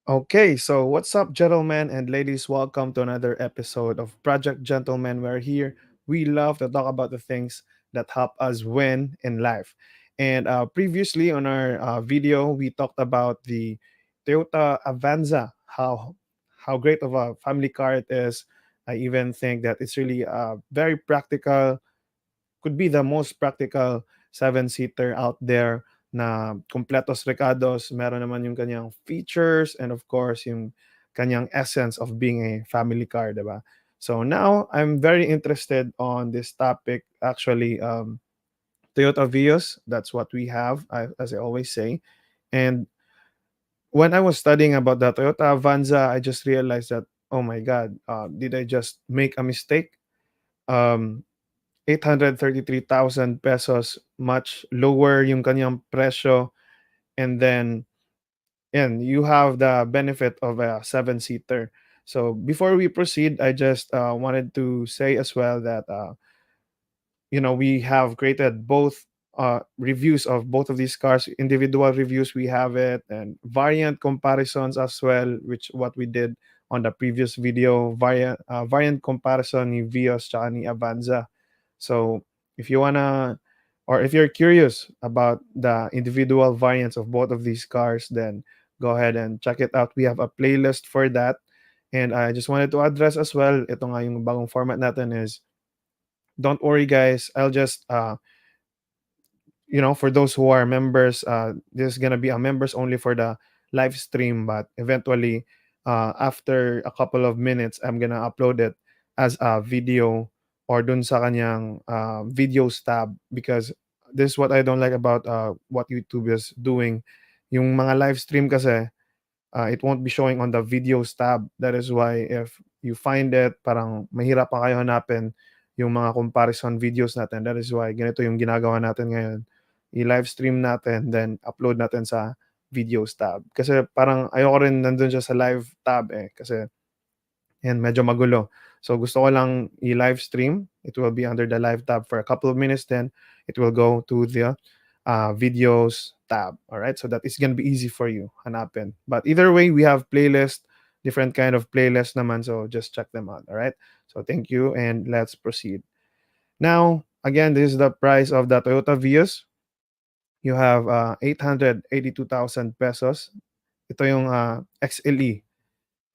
Okay, so what's up, gentlemen and ladies? Welcome to another episode of Project Gentlemen. We're here. We love to talk about the things that help us win in life. And previously on our video, we talked about the Toyota Avanza, how great of a family car it is. I even think that it's really very practical, could be the most practical seven-seater out there na kumpletos recados. Meron naman yung kanyang features and of course yung kanyang essence of being a family car, diba? So now I'm very interested on this topic. Actually, Toyota Vios, that's what we have, as I always say. And when I was studying about the Toyota Avanza, I just realized that, oh my God, did I just make a mistake? Um, 833,000 pesos, much lower yung kanyang presyo. And then, and you have the benefit of a seven-seater. So before we proceed, I just wanted to say as well that we have created both reviews of both of these cars, individual reviews. We have it, and variant comparisons as well, which what we did on the previous video, variant comparison ni Vios tsaka ni Avanza. So if you wanna, or if you're curious about the individual variants of both of these cars, then go ahead and check it out. We have a playlist for that. And I just wanted to address as well, ito nga yung bagong format natin is, don't worry guys, I'll just for those who are members, this is gonna be a members only for the live stream, but eventually, after a couple of minutes, I'm gonna upload it as a video or dun sa kanyang videos tab, because this is what I don't like about what YouTube is doing. Yung mga live stream kasi, it won't be showing on the videos tab. That is why if you find it, parang mahirap pa kayo hanapin yung mga comparison videos natin. That is why ganito yung ginagawa natin ngayon. I-live stream natin, then upload natin sa videos tab. Kasi parang ayoko rin nandun siya sa live tab kasi and medyo magulo. So gusto ko lang i-live stream. It will be under the live tab for a couple of minutes, then it will go to the videos tab. All right, so that is gonna be easy for you hanapin. But either way, we have playlist, different kind of playlist naman. So just check them out. All right. So thank you, and let's proceed. Now, again, this is the price of the Toyota Vios. You have 882,000 pesos. Ito yung XLE.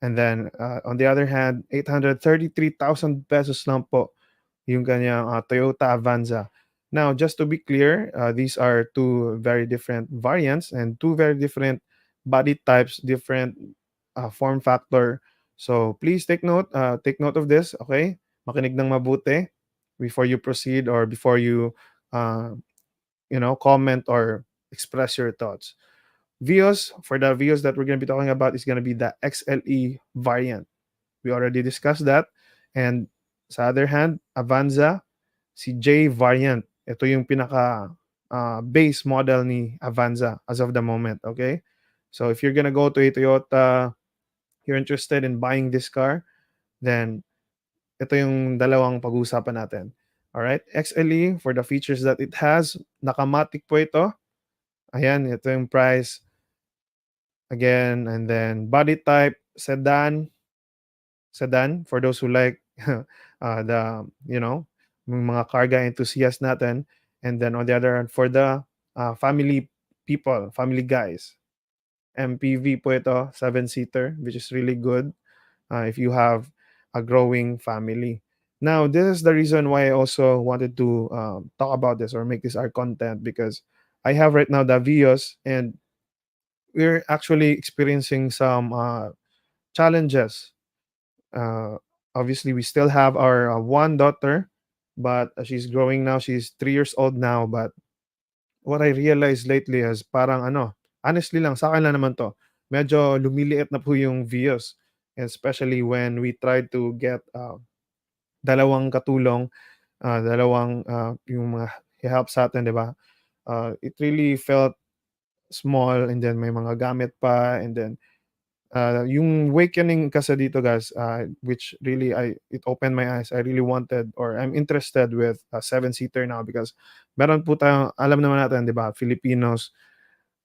And then, on the other hand, 833,000 pesos lang po yung kanyang Toyota Avanza. Now, just to be clear, these are two very different variants and two very different body types, different form factor. So please take note of this, okay? Makinig ng mabuti before you proceed or before you, uh, comment or express your thoughts. Vios, for the Vios that we're going to be talking about, is going to be the XLE variant. We already discussed that. And sa other hand, Avanza, si J variant. Ito yung pinaka base model ni Avanza as of the moment, okay? So if you're gonna go to a Toyota, you're interested in buying this car, then ito yung dalawang pag-uusapan natin. Alright, XLE, for the features that it has, nakamatic po ito. Ayan, ito yung price. Again, and then body type, sedan for those who like the yung mga carga enthusiast natin. And then on the other hand, for the family people, family guys, MPV po ito, seven-seater, which is really good if you have a growing family. Now, this is the reason why I also wanted to talk about this or make this our content, because I have right now the Vios, and we're actually experiencing some challenges. Uh, Obviously, we still have our one daughter, but she's growing now. She's 3 years old now. But what I realized lately is parang honestly lang, sa akin lang naman to, medyo lumiliit na po yung views. Especially when we tried to get dalawang katulong, dalawang yung mga help sa atin, di ba? It really felt small, and then may mga gamit pa, and then yung awakening kasi dito guys, which really it opened my eyes. I really wanted, or I'm interested with a seven-seater now, because meron po tayong, alam naman natin, di ba, Filipinos,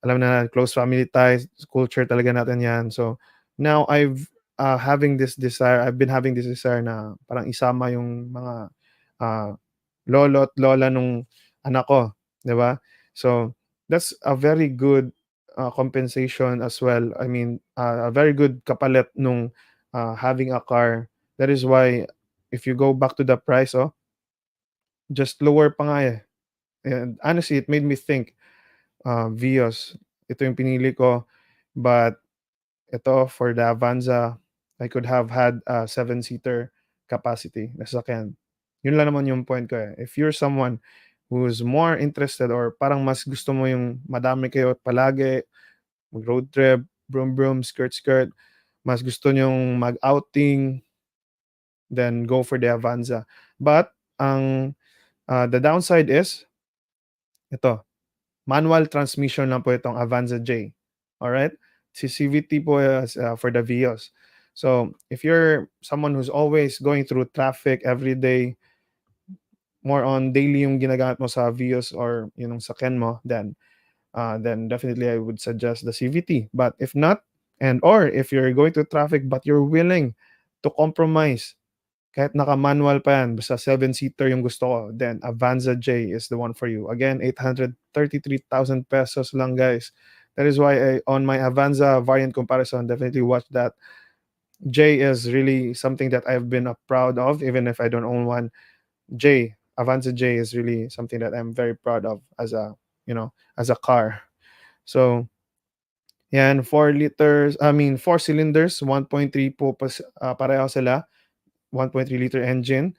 alam na close family ties, culture talaga natin yan. So, Now I've been having this desire na parang isama yung mga, ah, lolo at lola nung anak ko, 'di ba? So, that's a very good, compensation as well. I mean, a very good kapalit nung, having a car. That is why if you go back to the price, oh, just lower pa nga, eh. And honestly, it made me think, Vios, ito yung pinili ko, but ito for the Avanza, I could have had a seven-seater capacity na sasakyan. Yun lang naman yung point ko, eh. If you're someone who's more interested or parang mas gusto mo yung madami kayo palagi, mag-road trip, vroom vroom, skirt skirt, mas gusto niyong mag-outing, then go for the Avanza. But the downside is ito, manual transmission lang po itong Avanza J, alright? Si CVT po is, for the Vios. So, if you're someone who's always going through traffic every day, more on daily yung ginagamit mo sa Vios or yung sakyan mo, then definitely I would suggest the CVT. But if not, and or if you're going to traffic but you're willing to compromise, kahit naka-manual pa yan, basta seven-seater yung gusto ko, then Avanza J is the one for you. Again, 833,000 pesos lang, guys. That is why on my Avanza variant comparison, definitely watch that. J is really something that I've been proud of, even if I don't own one. Avanza J is really something that I'm very proud of as a car. So, yan, 4 cylinders, 1.3 po, pareho sila, 1.3 liter engine.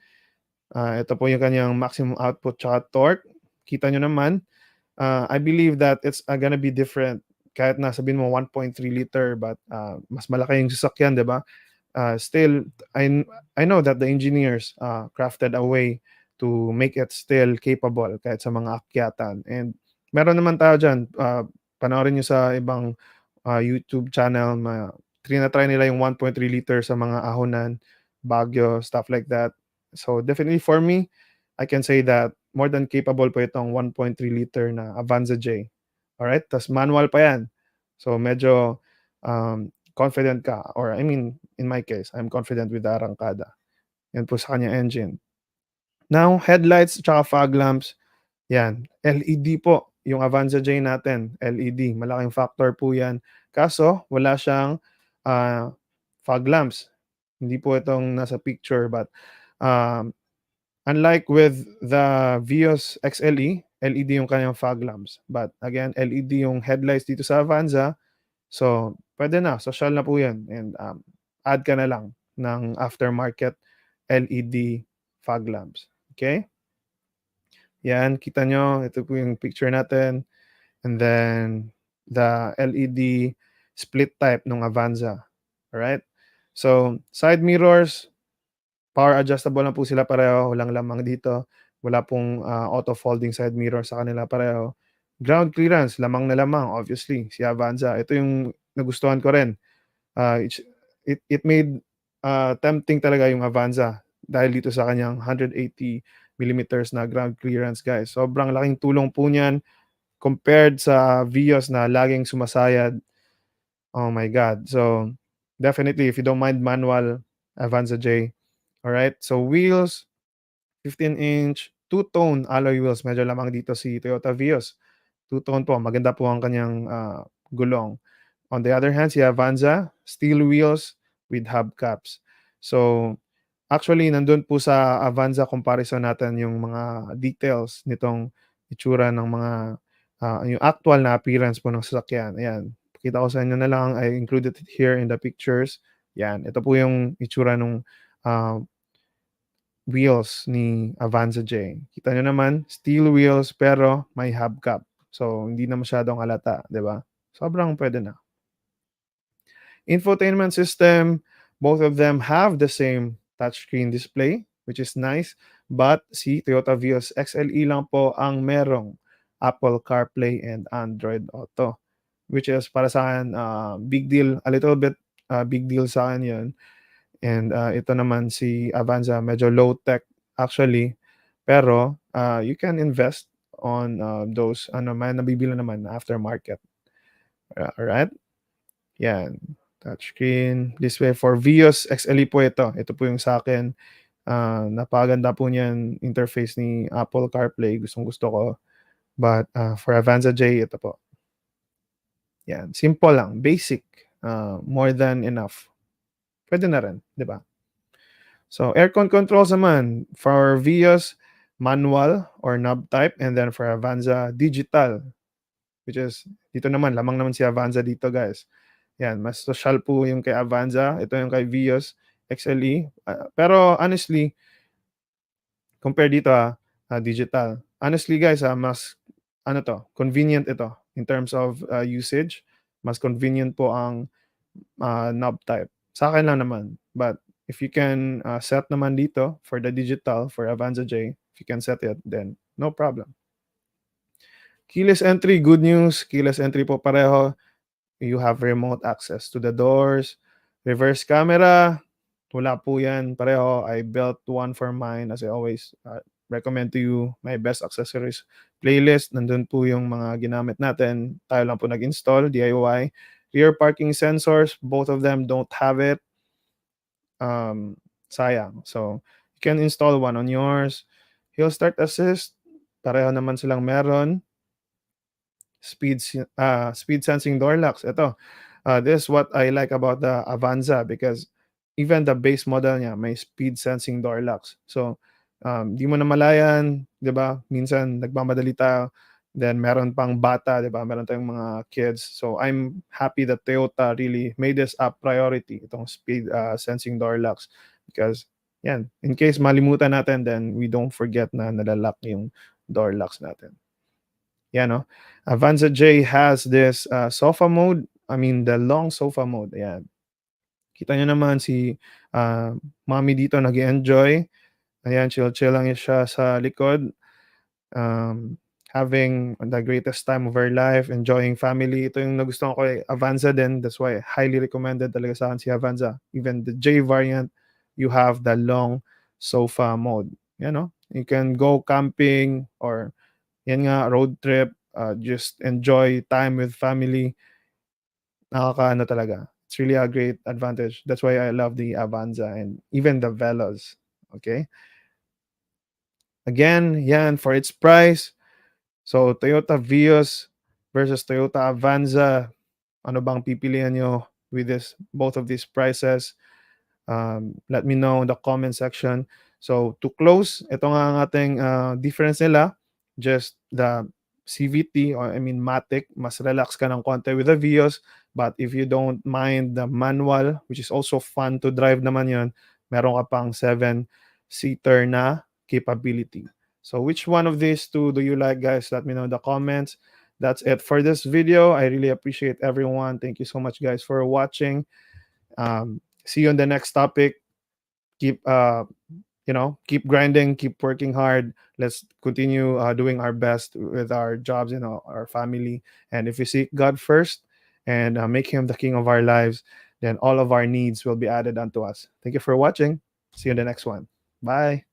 Ito po yung kanyang maximum output tsaka torque. Kita nyo naman, I believe that it's gonna be different kahit na sabihin mo 1.3 liter but mas malaki yung sasakyan, 'di ba? Still, I know that the engineers crafted a way to make it still capable kahit sa mga akyatan. And meron naman tayo diyan, panoorin niyo sa ibang YouTube channel, trina-try nila yung 1.3 liter sa mga ahonan, Baguio, stuff like that. So definitely for me, I can say that more than capable po itong 1.3 liter na Avanza J. Alright? Tas manual pa yan. So medyo confident ka, or I mean, in my case, I'm confident with the arangkada. Yan po sa kanyang engine. Now, headlights tsaka fog lamps, yan, LED po yung Avanza J natin, LED, malaking factor po yan. Kaso wala siyang, fog lamps. Hindi po itong nasa picture, but, um, unlike with the Vios XLE, LED yung kanyang fog lamps. But again, LED yung headlights dito sa Avanza, so puwede na, sosyal na po yan, and, add ka na lang ng aftermarket LED fog lamps, okey? Yan, kita nyo, ito po yung picture natin. And then, the LED split type ng Avanza. Alright? So, side mirrors, power adjustable lang po sila pareho. Walang lamang dito. Wala pong auto folding side mirror sa kanila pareho. Ground clearance, lamang na lamang, obviously, si Avanza. Ito yung nagustuhan ko rin. It made tempting talaga yung Avanza dahil dito sa kanyang 180 millimeters na ground clearance, guys. Sobrang laking tulong po niyan compared sa Vios na laging sumasayad. Oh my God. So, definitely, if you don't mind manual, Avanza J. Alright? So, wheels, 15-inch, two-tone alloy wheels. Medyo lamang dito si Toyota Vios. Two-tone po. Maganda po ang kanyang gulong. On the other hand, si Avanza, steel wheels with hubcaps. So, actually, nandun po sa Avanza comparison natin yung mga details nitong itsura ng mga, yung actual na appearance po ng sasakyan. Ayan, pakita ko sa inyo na lang, I included it here in the pictures. Yan, ito po yung itsura nung, ah, wheels ni Avanza J. Kita niyo naman, steel wheels pero may hubcap. So, hindi na masyadong halata, 'di ba? Sobrang puwede na. Infotainment system, both of them have the same touchscreen display, which is nice. But si Toyota Vios XLE lang po ang merong Apple CarPlay and Android Auto, which is para sa akin, big deal, a little bit, big deal sa akin 'yun. And, ito naman si Avanza medyo low tech actually, pero, you can invest on, those ano, may nabibili naman aftermarket, alright? 'Yan. Touchscreen, display for Vios XLE po ito. Ito po yung sa akin. Napakaganda po niyan interface ni Apple CarPlay, gustong-gusto ko. But, for Avanza J, ito po. Yan, simple lang, basic, more than enough. Puwede na rin, 'di ba? So, aircon controls naman, for Vios, manual or knob type, and then for Avanza, digital, which is dito naman, lamang naman si Avanza dito, guys. Yan, mas sosyal po yung kay Avanza, ito yung kay Vios XLE. Pero honestly, compare dito, digital. Honestly guys, mas ano 'to, convenient ito in terms of, usage. Mas convenient po ang, knob type. Sa'kin lang naman, but if you can, set naman dito for the digital, for Avanza J, if you can set it, then no problem. Keyless entry, good news, keyless entry po pareho. You have remote access to the doors. Reverse camera, wala po yan pareho. I built one for mine, as I always, recommend to you my best accessories playlist. Nandun po yung mga ginamit natin. Tayo lang po nag-install, DIY. Rear parking sensors, both of them don't have it. Sayang. So, you can install one on yours. Hill start assist, pareho naman silang meron. Speed sensing door locks. Ito, this is what I like about the Avanza, because even the base model niya may speed sensing door locks. So, di mo namalayan, 'di ba? Minsan nagmamadali tayo, then meron pang bata, 'di ba? Meron tayong mga kids. So, I'm happy that Toyota really made this a priority, itong speed sensing door locks, because yan, in case malimutan natin, then we don't forget na nala yung door locks natin. Yan 'no. Avanza J has this, sofa mode, I mean the long sofa mode, ayan. Kita niyo naman si, mommy dito nag-e-enjoy, ayan, chill-chill lang siya sa likod, having the greatest time of her life, enjoying family. Ito yung nagustuhan ko kay Avanza din, that's why highly recommended talaga sa'kin si Avanza. Even the J variant, you have the long sofa mode, yan 'no. You can go camping or yan nga, road trip, just enjoy time with family. Nakakaano talaga. It's really a great advantage. That's why I love the Avanza and even the Velos. Okay? Again, yan for its price. So Toyota Vios versus Toyota Avanza. Ano bang pipilian nyo with this both of these prices? Let me know in the comment section. So to close, ito nga ang ating difference nila. Just the CVT, or I mean Matic, mas relax ka ng konti with the Vios. But if you don't mind the manual, which is also fun to drive naman yon, meron ka pang 7-seater na capability. So which one of these two do you like, guys? Let me know in the comments. That's it for this video. I really appreciate everyone. Thank you so much, guys, for watching. See you on the next topic. Keep keep grinding, keep working hard. Let's continue doing our best with our jobs and our family. And if we seek God first and make Him the King of our lives, then all of our needs will be added unto us. Thank you for watching. See you in the next one. Bye.